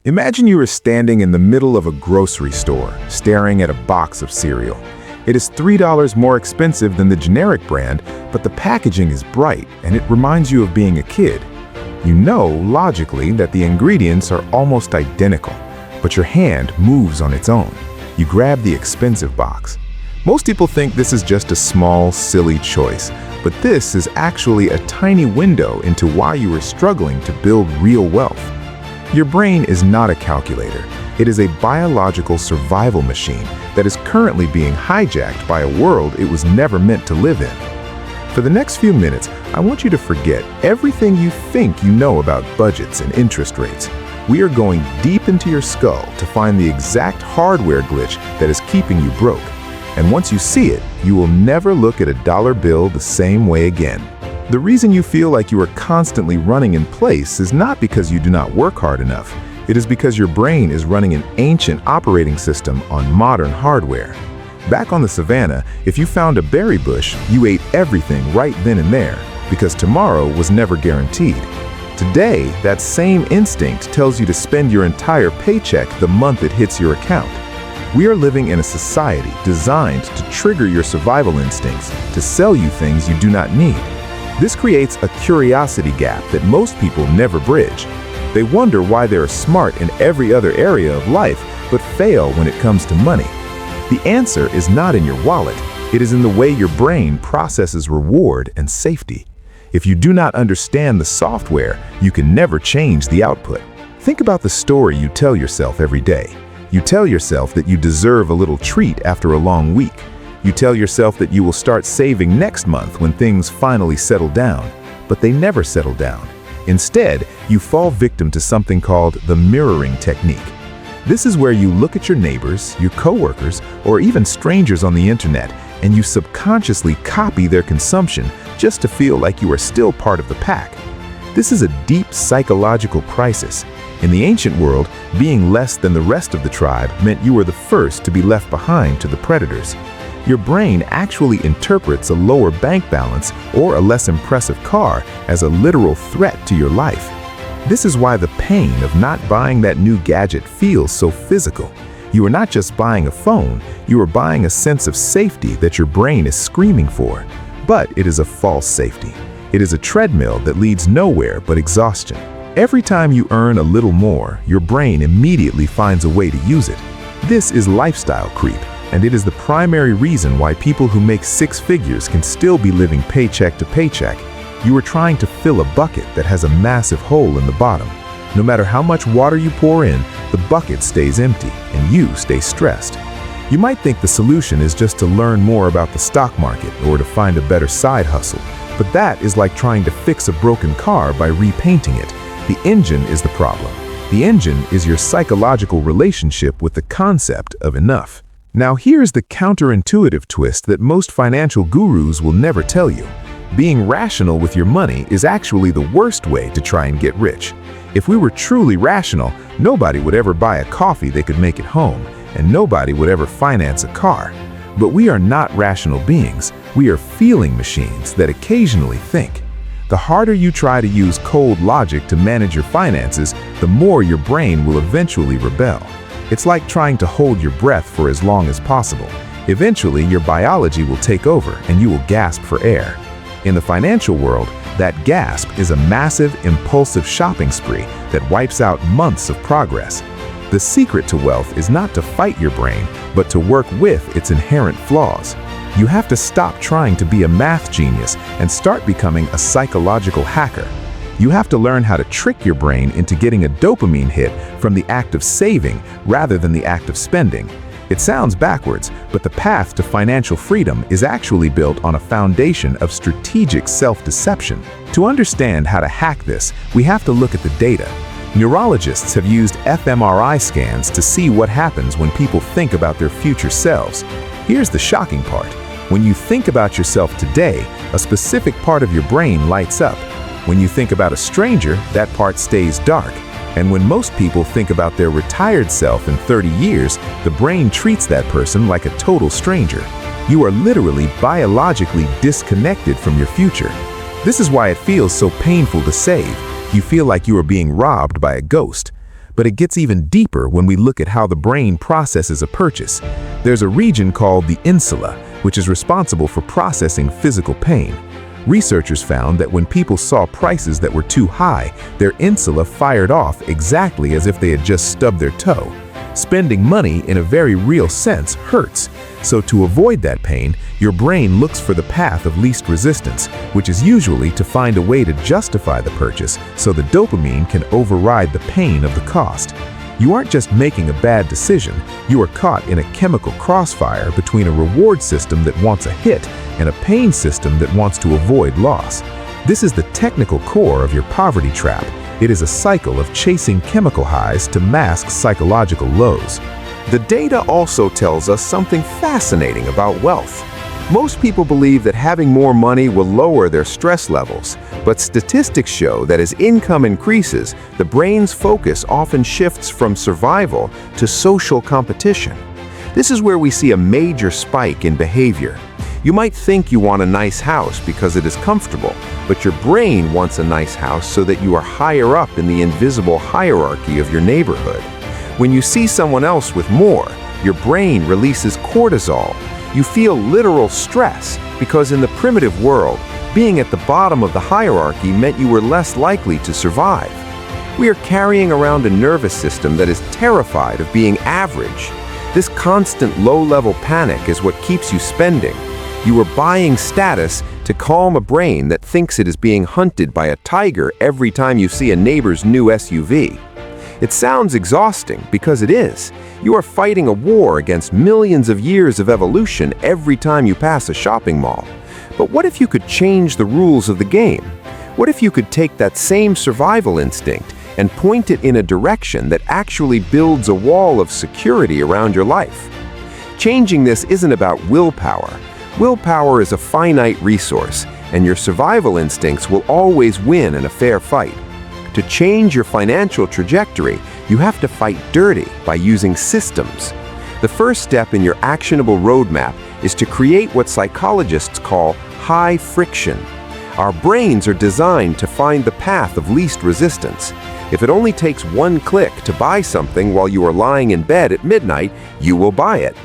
Imagine you are standing in the middle of a grocery store, staring at a box of cereal. It is $3 more expensive than the generic brand, but the packaging is bright and it reminds you of being a kid. You know, logically, that the ingredients are almost identical, but your hand moves on its own. You grab the expensive box. Most people think this is just a small, silly choice, but this is actually a tiny window into why you are struggling to build real wealth. Your brain is not a calculator. It is a biological survival machine that is currently being hijacked by a world it was never meant to live in. For the next few minutes, I want you to forget everything you think you know about budgets and interest rates. We are going deep into your skull to find the exact hardware glitch that is keeping you broke. And once you see it, you will never look at a dollar bill the same way again. The reason you feel like you are constantly running in place is not because you do not work hard enough. It is because your brain is running an ancient operating system on modern hardware. Back on the savannah, if you found a berry bush, you ate everything right then and there, because tomorrow was never guaranteed. Today, that same instinct tells you to spend your entire paycheck the month it hits your account. We are living in a society designed to trigger your survival instincts, to sell you things you do not need. This creates a curiosity gap that most people never bridge. They wonder why they are smart in every other area of life, but fail when it comes to money. The answer is not in your wallet. It is in the way your brain processes reward and safety. If you do not understand the software, you can never change the output. Think about the story you tell yourself every day. You tell yourself that you deserve a little treat after a long week. You tell yourself that you will start saving next month when things finally settle down, but they never settle down. Instead, you fall victim to something called the mirroring technique. This is where you look at your neighbors, your coworkers, or even strangers on the internet, and you subconsciously copy their consumption just to feel like you are still part of the pack. This is a deep psychological crisis. In the ancient world, being less than the rest of the tribe meant you were the first to be left behind to the predators. Your brain actually interprets a lower bank balance or a less impressive car as a literal threat to your life. This is why the pain of not buying that new gadget feels so physical. You are not just buying a phone, you are buying a sense of safety that your brain is screaming for. But it is a false safety. It is a treadmill that leads nowhere but exhaustion. Every time you earn a little more, your brain immediately finds a way to use it. This is lifestyle creep. And it is the primary reason why people who make six figures can still be living paycheck to paycheck. You are trying to fill a bucket that has a massive hole in the bottom. No matter how much water you pour in, the bucket stays empty and you stay stressed. You might think the solution is just to learn more about the stock market or to find a better side hustle, but that is like trying to fix a broken car by repainting it. The engine is the problem. The engine is your psychological relationship with the concept of enough. Now here's the counterintuitive twist that most financial gurus will never tell you. Being rational with your money is actually the worst way to try and get rich. If we were truly rational, nobody would ever buy a coffee they could make at home, and nobody would ever finance a car. But we are not rational beings. We are feeling machines that occasionally think. The harder you try to use cold logic to manage your finances, the more your brain will eventually rebel. It's like trying to hold your breath for as long as possible. Eventually, your biology will take over and you will gasp for air. In the financial world, that gasp is a massive, impulsive shopping spree that wipes out months of progress. The secret to wealth is not to fight your brain, but to work with its inherent flaws. You have to stop trying to be a math genius and start becoming a psychological hacker. You have to learn how to trick your brain into getting a dopamine hit from the act of saving rather than the act of spending. It sounds backwards, but the path to financial freedom is actually built on a foundation of strategic self-deception. To understand how to hack this, we have to look at the data. Neurologists have used fMRI scans to see what happens when people think about their future selves. Here's the shocking part. When you think about yourself today, a specific part of your brain lights up. When you think about a stranger, that part stays dark. And when most people think about their retired self in 30 years, the brain treats that person like a total stranger. You are literally biologically disconnected from your future. This is why it feels so painful to save. You feel like you are being robbed by a ghost. But it gets even deeper when we look at how the brain processes a purchase. There's a region called the insula, which is responsible for processing physical pain. Researchers found that when people saw prices that were too high, their insula fired off exactly as if they had just stubbed their toe. Spending money in a very real sense hurts, so to avoid that pain, your brain looks for the path of least resistance, which is usually to find a way to justify the purchase so the dopamine can override the pain of the cost. You aren't just making a bad decision, you are caught in a chemical crossfire between a reward system that wants a hit and a pain system that wants to avoid loss. This is the technical core of your poverty trap. It is a cycle of chasing chemical highs to mask psychological lows. The data also tells us something fascinating about wealth. Most people believe that having more money will lower their stress levels, but statistics show that as income increases, the brain's focus often shifts from survival to social competition. This is where we see a major spike in behavior. You might think you want a nice house because it is comfortable, but your brain wants a nice house so that you are higher up in the invisible hierarchy of your neighborhood. When you see someone else with more, your brain releases cortisol. You feel literal stress because in the primitive world, being at the bottom of the hierarchy meant you were less likely to survive. We are carrying around a nervous system that is terrified of being average. This constant low-level panic is what keeps you spending. You are buying status to calm a brain that thinks it is being hunted by a tiger every time you see a neighbor's new SUV. It sounds exhausting because it is. You are fighting a war against millions of years of evolution every time you pass a shopping mall. But what if you could change the rules of the game? What if you could take that same survival instinct and point it in a direction that actually builds a wall of security around your life? Changing this isn't about willpower. Willpower is a finite resource, and your survival instincts will always win in a fair fight. To change your financial trajectory, you have to fight dirty by using systems. The first step in your actionable roadmap is to create what psychologists call high friction. Our brains are designed to find the path of least resistance. If it only takes one click to buy something while you are lying in bed at midnight, you will buy it.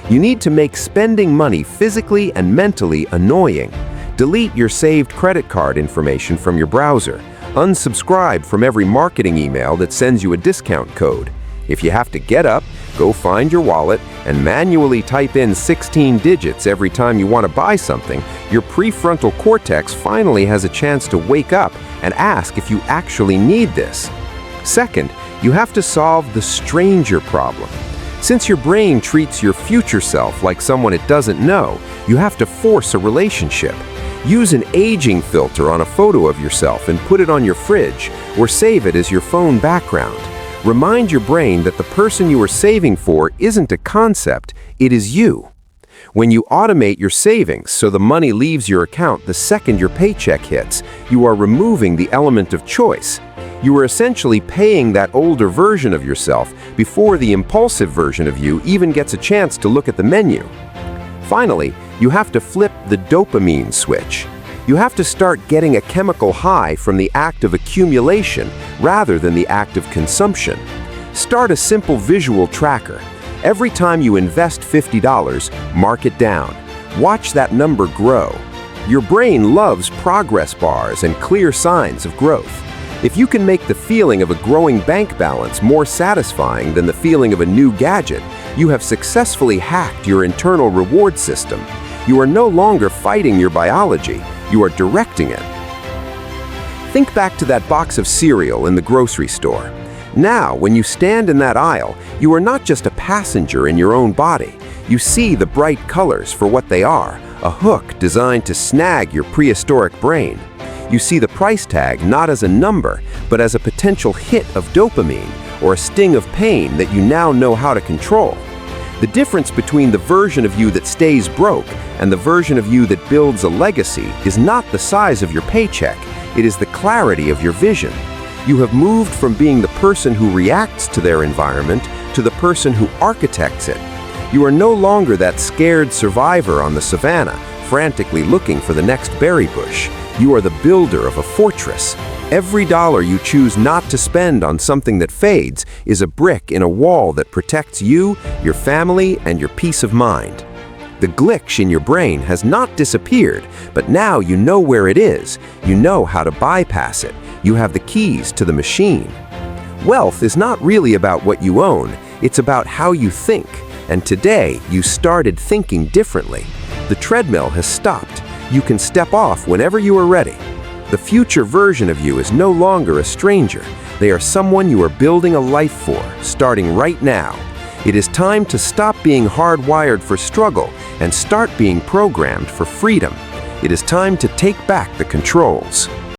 You need to make spending money physically and mentally annoying. Delete your saved credit card information from your browser. Unsubscribe from every marketing email that sends you a discount code. If you have to get up, go find your wallet and manually type in 16 digits every time you want to buy something, your prefrontal cortex finally has a chance to wake up and ask if you actually need this. Second, you have to solve the stranger problem. Since your brain treats your future self like someone it doesn't know, you have to force a relationship. Use an aging filter on a photo of yourself and put it on your fridge, or save it as your phone background. Remind your brain that the person you are saving for isn't a concept, it is you. When you automate your savings so the money leaves your account the second your paycheck hits, you are removing the element of choice. You are essentially paying that older version of yourself before the impulsive version of you even gets a chance to look at the menu. Finally, you have to flip the dopamine switch. You have to start getting a chemical high from the act of accumulation rather than the act of consumption. Start a simple visual tracker. Every time you invest $50, mark it down. Watch that number grow. Your brain loves progress bars and clear signs of growth. If you can make the feeling of a growing bank balance more satisfying than the feeling of a new gadget, you have successfully hacked your internal reward system. You are no longer fighting your biology, you are directing it. Think back to that box of cereal in the grocery store. Now, when you stand in that aisle, you are not just a passenger in your own body. You see the bright colors for what they are, a hook designed to snag your prehistoric brain. You see the price tag not as a number, but as a potential hit of dopamine or a sting of pain that you now know how to control. The difference between the version of you that stays broke and the version of you that builds a legacy is not the size of your paycheck, it is the clarity of your vision. You have moved from being the person who reacts to their environment to the person who architects it. You are no longer that scared survivor on the savannah, frantically looking for the next berry bush. You are the builder of a fortress. Every dollar you choose not to spend on something that fades is a brick in a wall that protects you, your family, and your peace of mind. The glitch in your brain has not disappeared, but now you know where it is. You know how to bypass it. You have the keys to the machine. Wealth is not really about what you own, it's about how you think. And today, you started thinking differently. The treadmill has stopped. You can step off whenever you are ready. The future version of you is no longer a stranger. They are someone you are building a life for, starting right now. It is time to stop being hardwired for struggle and start being programmed for freedom. It is time to take back the controls.